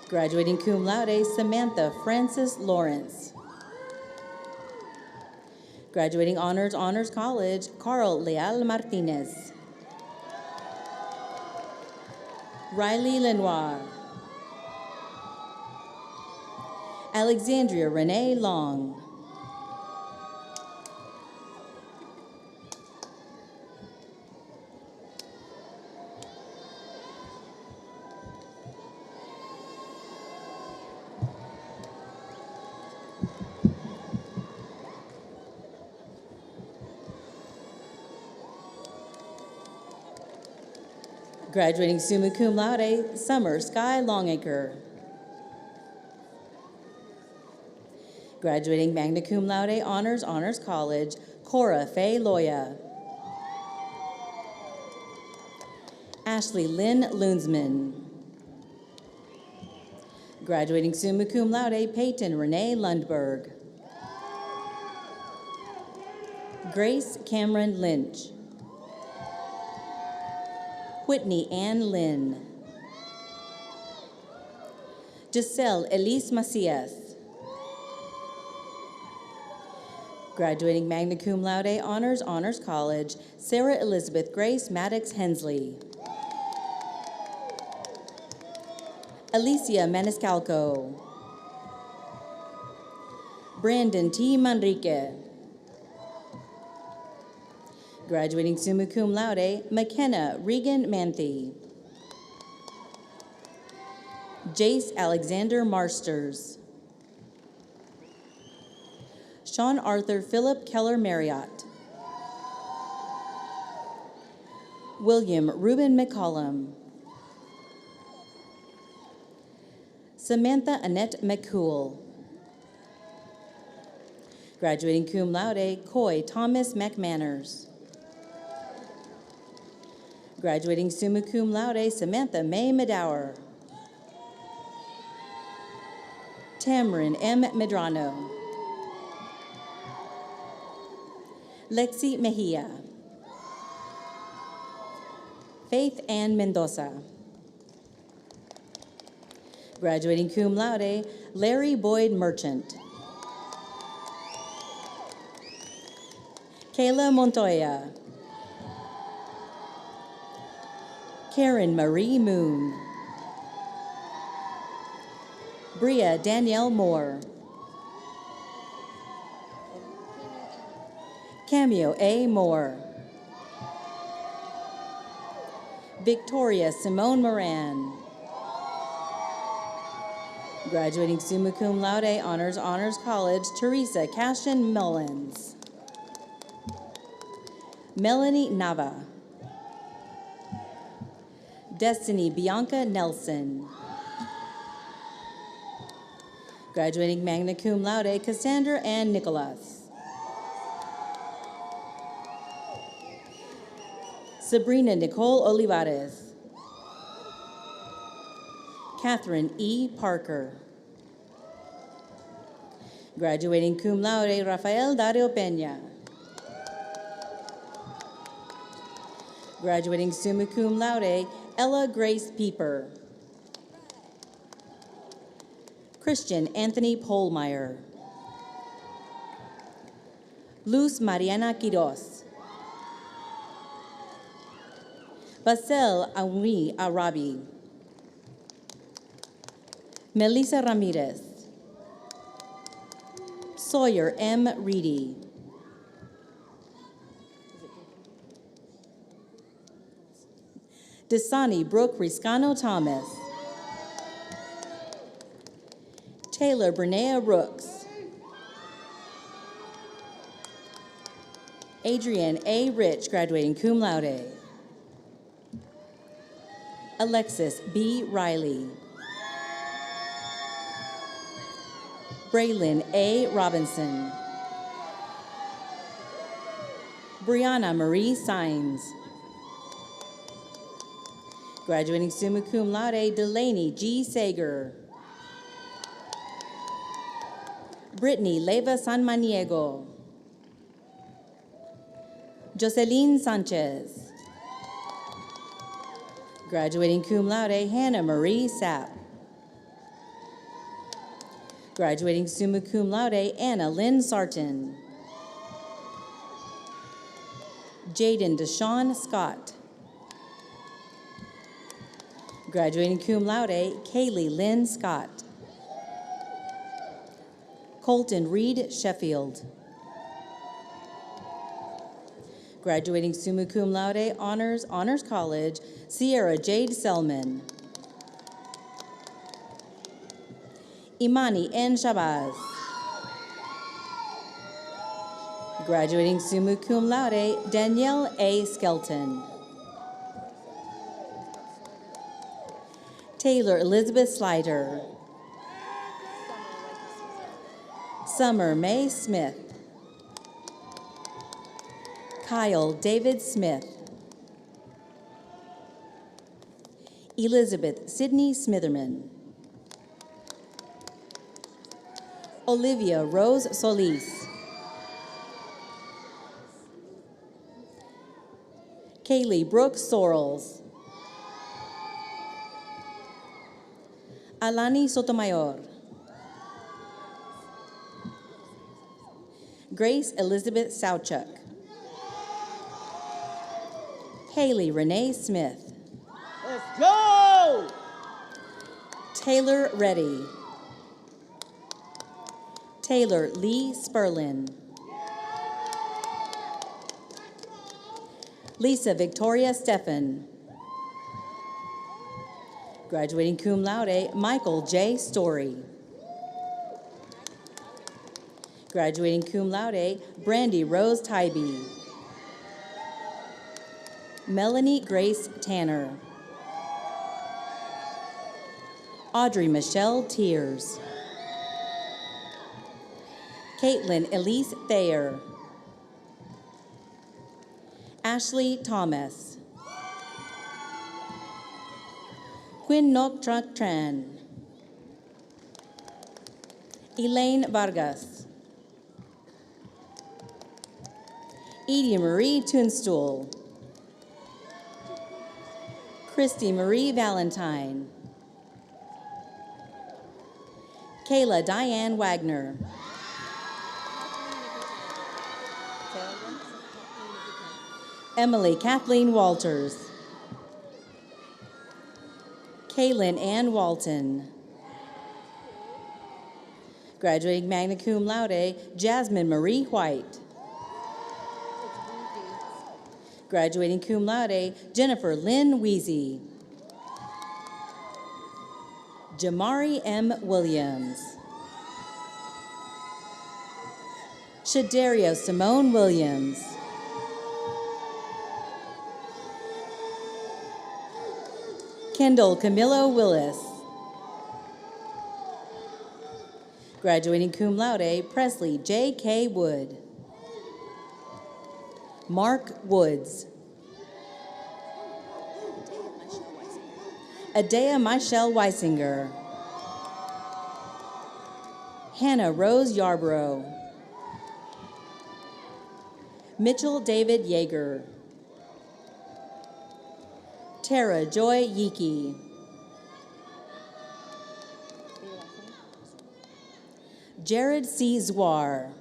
Graduating cum laude, Samantha Francis Lawrence. Graduating honors college, Carl Leal Martinez. Riley Lenoir. Alexandria Renee Long. Graduating summa cum laude, Summer Sky Longacre. Graduating magna cum laude, honors college, Cora Faye Loya. Ashley Lynn Loonsman. Graduating summa cum laude, Peyton Renee Lundberg. Grace Cameron Lynch. Whitney Ann Lynn. Giselle Elise Macias. Graduating magna cum laude, honors college, Sarah Elizabeth Grace Maddox Hensley. Alicia Maniscalco. Brandon T. Manrique. Graduating summa cum laude, McKenna Regan Manthe. Jace Alexander Marsters. Sean Arthur Philip Keller Marriott. William Reuben McCollum. Samantha Annette McCool. Graduating cum laude, Coy Thomas McManners. Graduating summa cum laude, Samantha May Medower. Tamron M. Medrano. Lexi Mejia. Faith Ann Mendoza. Graduating cum laude, Larry Boyd Merchant. Kayla Montoya. Karen Marie Moon. Bria Danielle Moore. Cameo A. Moore. Victoria Simone Moran. Graduating summa cum laude, Honors College, Teresa Cashin Mullins. Melanie Nava. Destiny Bianca Nelson. Graduating magna cum laude, Cassandra Ann Nicholas. Sabrina Nicole Olivares. Catherine E. Parker. Graduating cum laude, Rafael Dario Peña. Graduating summa cum laude, Ella Grace Pieper. Christian Anthony Polmeyer. Luz Mariana Quiroz. Basel Aouni Arabi. Melissa Ramirez. Sawyer M. Reedy. Dasani Brooke Riscano Thomas. Taylor Bernea Rooks. Adrienne A. Rich, graduating cum laude. Alexis B. Riley. Braylon A. Robinson. Brianna Marie Sines. Graduating summa cum laude, Delaney G. Sager. Brittany Leva Sanmaniego. Jocelyn Sanchez. Graduating cum laude, Hannah Marie Sapp. Graduating summa cum laude, Anna Lynn Sarton. Jaden Deshawn Scott. Graduating cum laude, Kaylee Lynn Scott. Colton Reed Sheffield. Graduating summa cum laude, Honors College, Sierra Jade Selman. Imani N. Shabazz. Graduating summa cum laude, Danielle A. Skelton. Taylor Elizabeth Slider. Summer May Smith. Kyle David Smith. Elizabeth Sydney Smitherman. Olivia Rose Solis. Kaylee Brooke Sorrells. Alani Sotomayor. Grace Elizabeth Sauchuk. Haley Renee Smith. Let's go! Taylor Reddy. Taylor Lee Sperlin. Lisa Victoria Steffen. Graduating cum laude, Michael J. Story. Graduating cum laude, Brandy Rose Tybee. Melanie Grace Tanner. Audrey Michelle Tears. Caitlin Elise Thayer. Ashley Thomas. Quinn Nok Truck Tran. Elaine Vargas. Edie Marie Tunstall. Christy Marie Valentine. Kayla Diane Wagner. Emily Kathleen Walters. Kaylin Ann Walton. Graduating magna cum laude, Jasmine Marie White. Graduating cum laude, Jennifer Lynn Weezy. Jamari M. Williams. Shadaria Simone Williams. Kendall Camillo Willis. Graduating cum laude, Presley J.K. Wood. Mark Woods. Adea Michelle Weisinger. Hannah Rose Yarborough. Mitchell David Yeager. Tara Joy Yiki. Jared C. Zwar.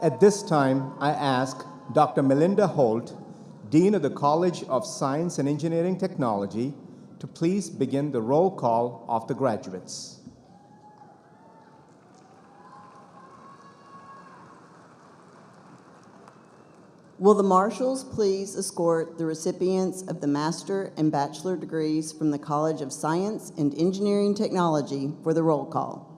At this time, I ask Dr. Melinda Holt, Dean of the College of Science and Engineering Technology, to please begin the roll call of the graduates. Will the marshals please escort the recipients of the master and bachelor degrees from the College of Science and Engineering Technology for the roll call?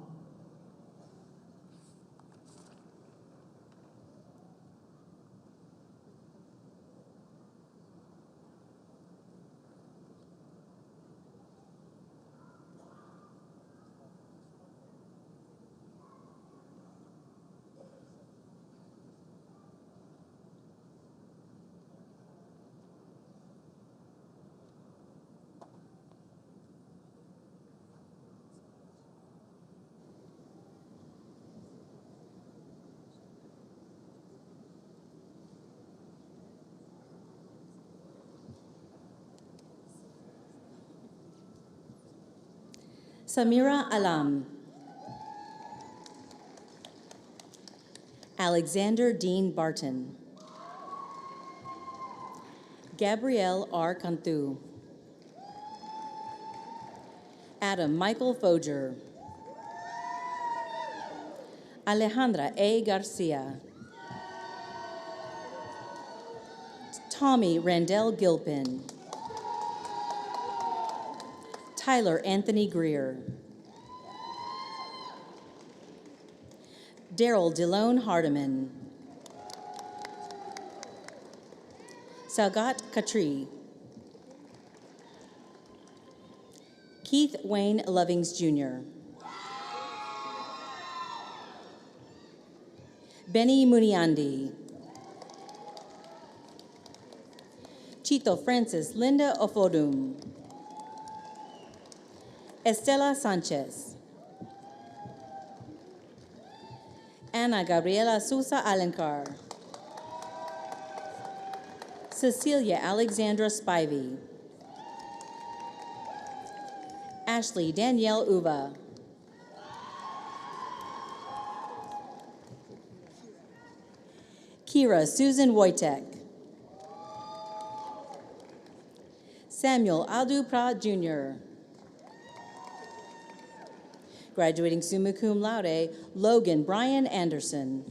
Samira Alam. Alexander Dean Barton. Gabrielle R. Cantu. Adam Michael Foger. Alejandra A. Garcia. Tommy Randell Gilpin. Tyler Anthony Greer. Daryl Delone Hardiman. Salgat Katri. Keith Wayne Lovings Jr. Benny Muniandi. Chito Francis Linda Ofodum. Estela Sanchez. Ana Gabriela Sousa Alencar. Cecilia Alexandra Spivey. Ashley Danielle Uva. Kira Susan Wojtek. Samuel Aldu Prat Jr. Graduating summa cum laude, Logan Brian Anderson.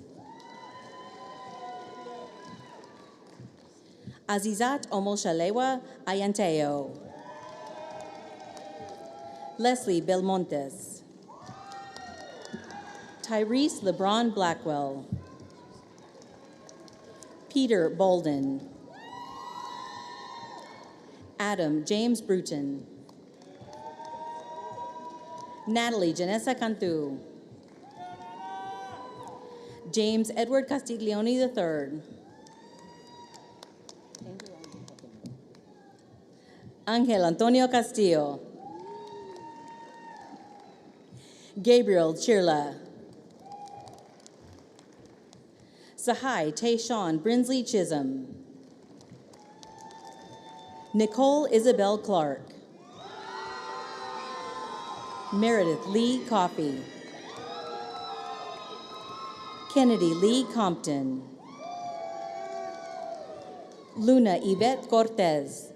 Azizat Omoshalewa Ayanteo. Leslie Belmontes. Tyrese LeBron Blackwell. Peter Bolden. Adam James Bruton. Natalie Janessa Cantu. James Edward Castiglione III. Angel Antonio Castillo. Gabriel Chirla. Sahai Tayshawn Brinsley Chisholm. Nicole Isabel Clark. Meredith Lee Coffey. Kennedy Lee Compton. Luna Yvette Cortez.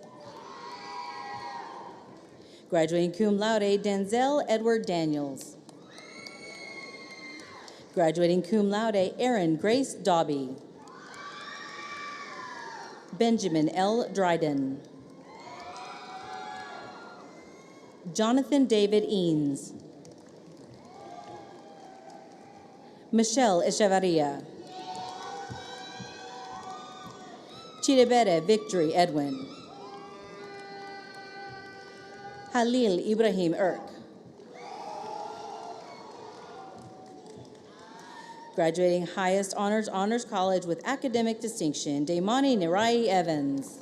Graduating cum laude, Denzel Edward Daniels. Graduating cum laude, Erin Grace Dobby. Benjamin L. Dryden. Jonathan David Eanes. Michelle Echevarria. Chidebere Victory Edwin. Halil Ibrahim Irk. Graduating highest honors college with academic distinction, Daimani Nirai Evans.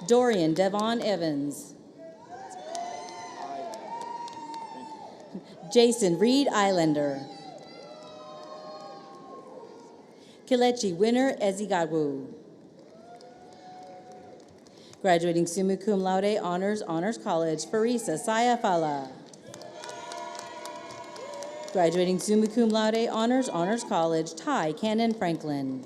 Dorian Devon Evans. Jason Reed Islander. Kelechi Winner Ezigagwu. Graduating summa cum laude, honors college, Farisa Sayafala. Graduating summa cum laude, honors college, Ty Cannon Franklin.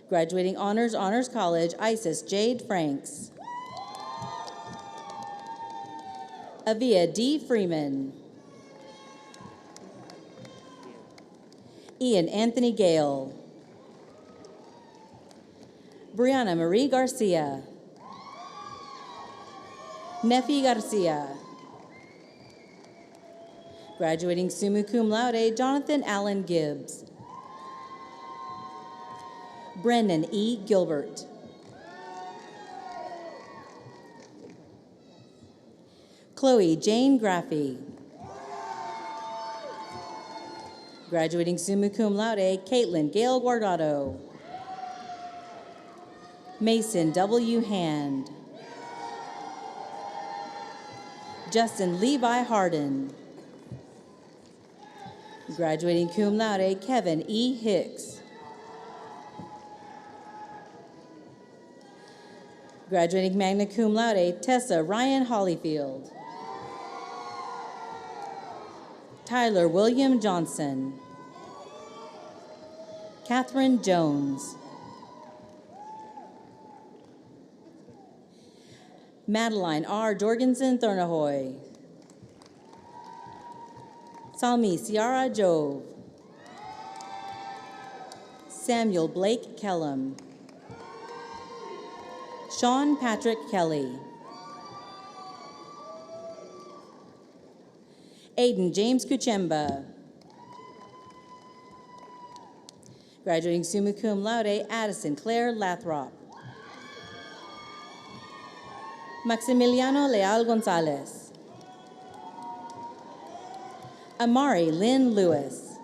Graduating honors college, Isis Jade Franks. Avia D. Freeman. Ian Anthony Gale. Brianna Marie Garcia. Nefi Garcia. Graduating summa cum laude, Jonathan Allen Gibbs. Brennan E. Gilbert. Chloe Jane Graffey. Graduating summa cum laude, Caitlin Gail Guardado. Mason W. Hand. Justin Levi Harden. Graduating cum laude, Kevin E. Hicks. Graduating magna cum laude, Tessa Ryan Hollyfield. Tyler William Johnson. Catherine Jones. Madeline R. Jorgensen Thurnahoy. Salmi Ciara Jove. Samuel Blake Kellum. Sean Patrick Kelly. Aiden James Kuchemba. Graduating summa cum laude, Addison Claire Lathrop. Maximiliano Leal Gonzalez. Amari Lynn Lewis.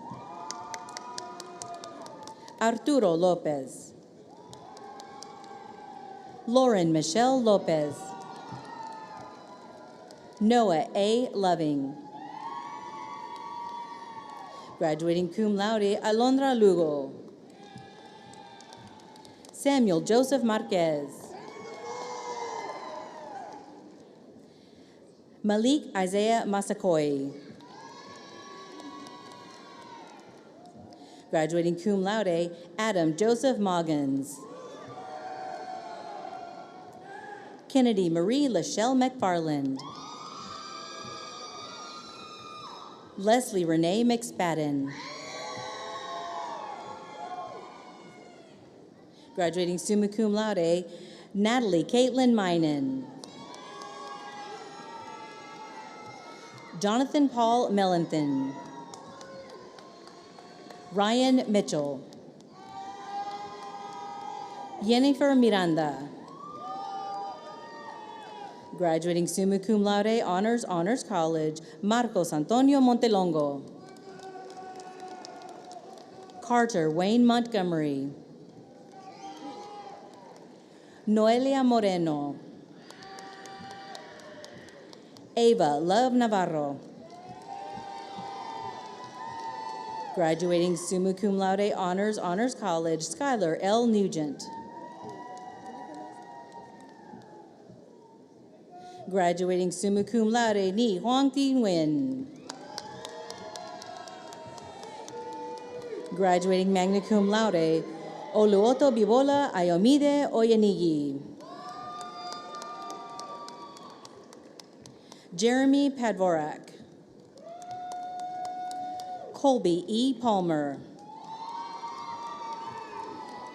Arturo Lopez. Lauren Michelle Lopez. Noah A. Loving. Graduating cum laude, Alondra Lugo. Samuel Joseph Marquez. Malik Isaiah Masakoi. Graduating cum laude, Adam Joseph Moggins. Kennedy Marie Lachelle McFarland. Leslie Renee McSpadden. Graduating summa cum laude, Natalie Caitlin Minen. Jonathan Paul Mellenthin. Ryan Mitchell. Jennifer Miranda. Graduating summa cum laude, honors, Honors College, Marcos Antonio Montelongo. Carter Wayne Montgomery. Noelia Moreno. Ava Love Navarro. Graduating summa cum laude, honors, Honors College, Skylar L. Nugent. Graduating summa cum laude, Ni Huang Thi Nguyen. Graduating magna cum laude, Oluoto Bibola Ayomide Oyenigi. Jeremy Padvorak. Colby E. Palmer.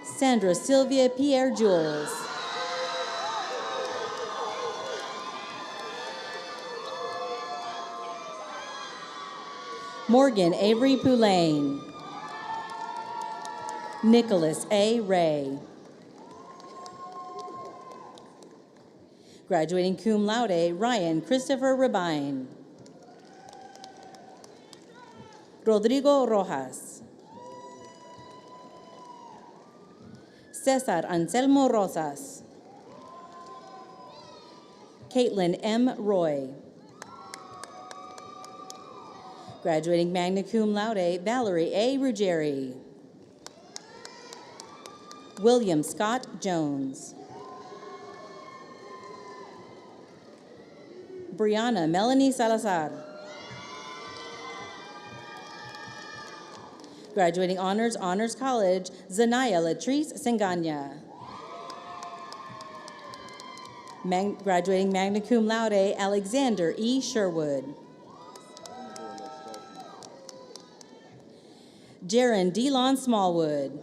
Sandra Sylvia Pierre Jules. Morgan Avery Poulain. Nicholas A. Ray. Graduating cum laude, Ryan Christopher Rabine. Rodrigo Rojas. Cesar Anselmo Rosas. Caitlin M. Roy. Graduating magna cum laude, Valerie A. Ruggieri. William Scott Jones. Brianna Melanie Salazar. Graduating honors, Honors College, Zanaya Latrice Senganya. Graduating magna cum laude, Alexander E. Sherwood. Jaron Delon Smallwood.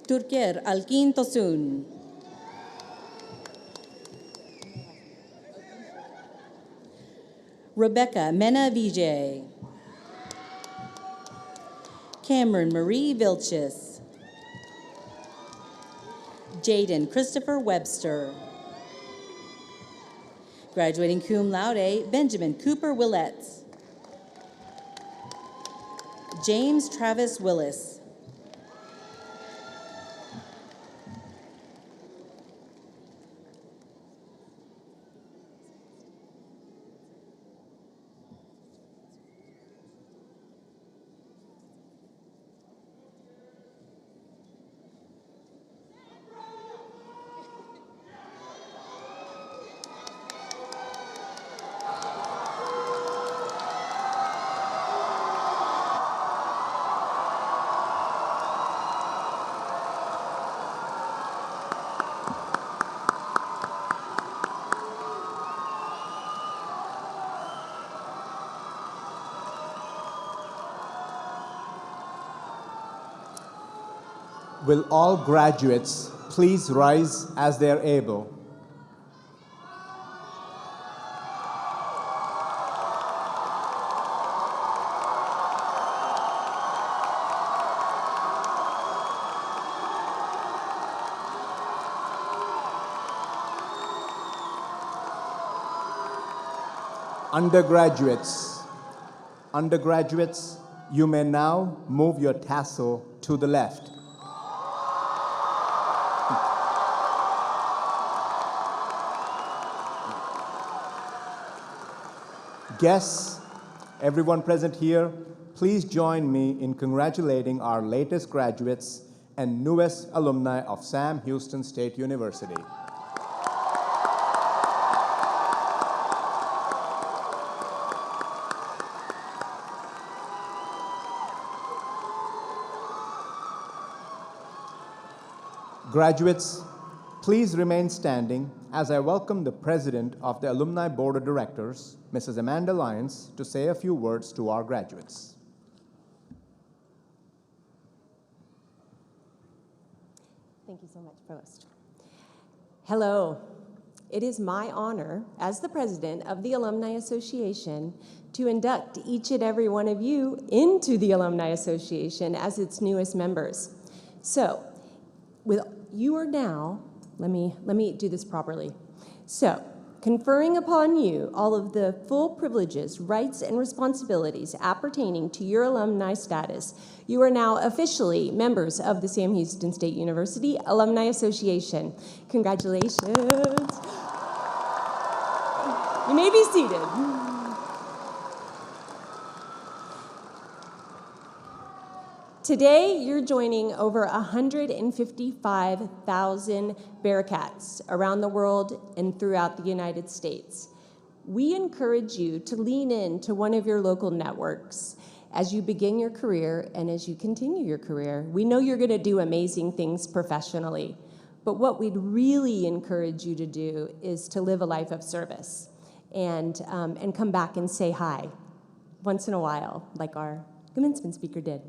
Turker Alkin Tosun. Rebecca Mena Vijay. Cameron Marie Vilchis. Jaden Christopher Webster. Graduating cum laude, Benjamin Cooper Willets. James Travis Willis. Will all graduates please rise as they are able? Undergraduates, you may now move your tassel to the left. Guests, everyone present here, please join me in congratulating our latest graduates and newest alumni of Sam Houston State University. Graduates, please remain standing as I welcome the President of the Alumni Board of Directors, Mrs. Amanda Lyons, to say a few words to our graduates. Thank you so much, Provost. Hello. It is my honor, as the president of the Alumni Association, to induct each and every one of you into the Alumni Association as its newest members. So, you are now, let me do this properly. So, conferring upon you all of the full privileges, rights, and responsibilities appertaining to your alumni status, you are now officially members of the Sam Houston State University Alumni Association. Congratulations. You may be seated. Today, you're joining over 155,000 Bearcats around the world and throughout the United States. We encourage you to lean into one of your local networks as you begin your career and as you continue your career. We know you're going to do amazing things professionally, but what we'd really encourage you to do is to live a life of service and come back and say hi once in a while, like our commencement speaker did.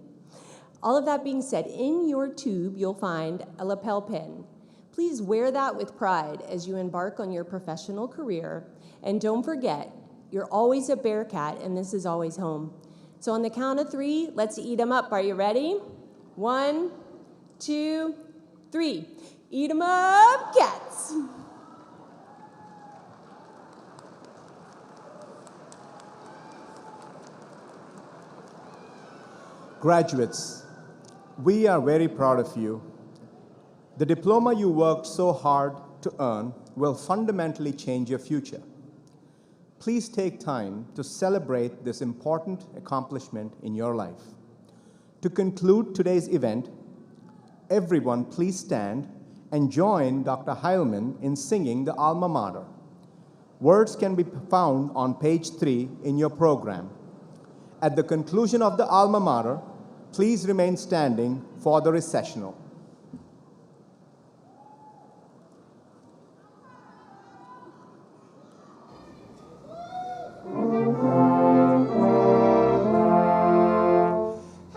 All of that being said, in your tube, you'll find a lapel pin. Please wear that with pride as you embark on your professional career. And don't forget, you're always a Bearcat, and this is always home. So on the count of 3, let's eat them up. Are you ready? 1, 2, 3. Eat them up, cats. Graduates, we are very proud of you. The diploma you worked so hard to earn will fundamentally change your future. Please take time to celebrate this important accomplishment in your life. To conclude today's event, everyone please stand and join Dr. Heilman in singing the Alma Mater. Words can be found on page 3 in your program. At the conclusion of the Alma Mater, please remain standing for the recessional.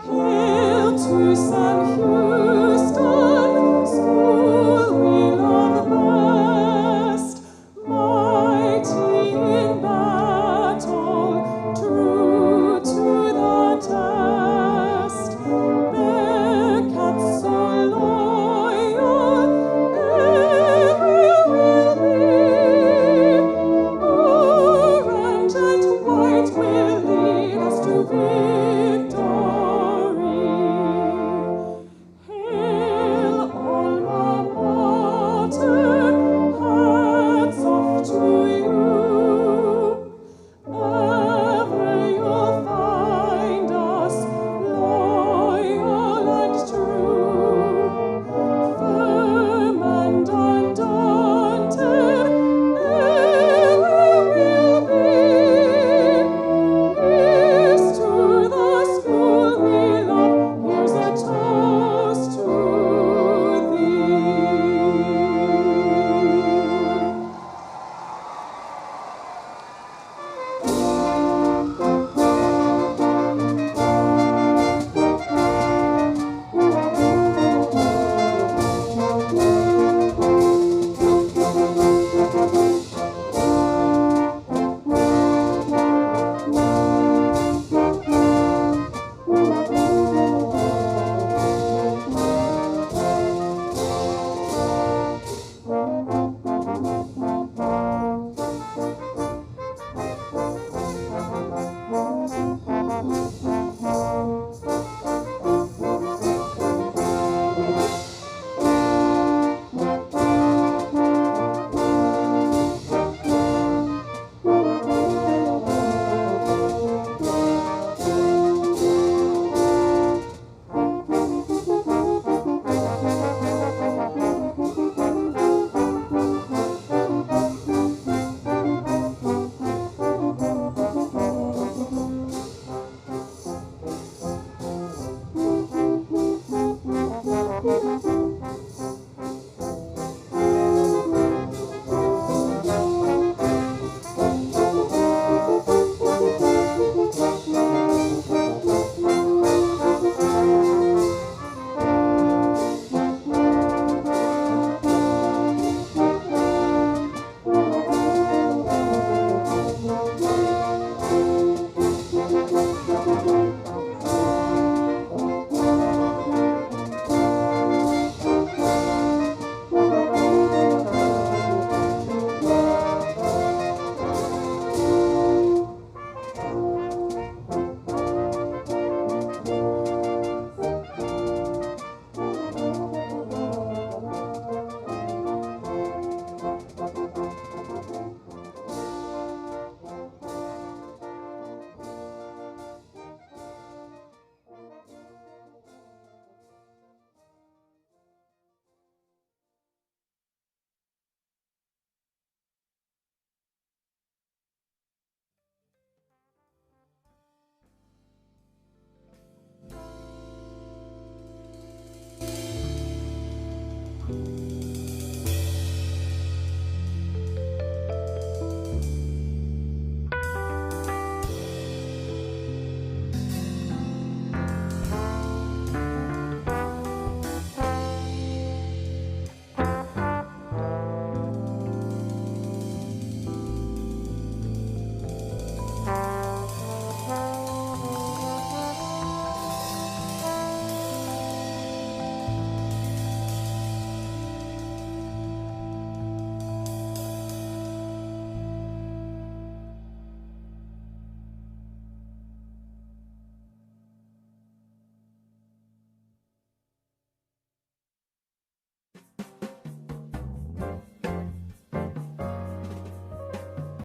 Hail to Sam Houston, school we love best, mighty in battle, true to the test. Bearcats so loyal, ever will be. Orange and white will lead us to victory.